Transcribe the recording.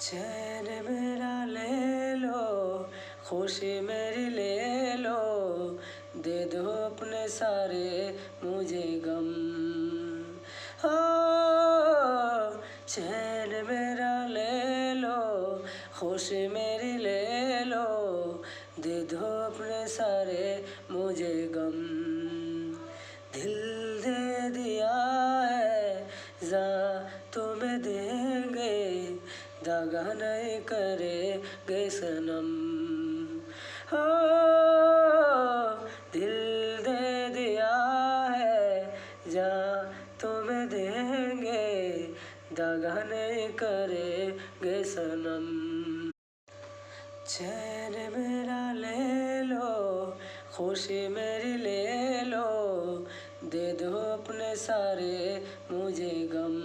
चैन मेरा ले लो, खुशी मेरी ले लो, दे दो अपने सारे मुझे गम। हो चैन मेरा ले लो, खुशी मेरी ले लो, दे दो अपने सारे मुझे गम। दिल दे दिया है जा तुम्हें देंगे, दगा नहीं करेंगे सनम। हो दिल दे दिया है जा तुम्हें देंगे, दगा नहीं करेंगे सनम। चैन मेरा ले लो, खुशी मेरी ले लो, दे दो अपने सारे मुझे गम।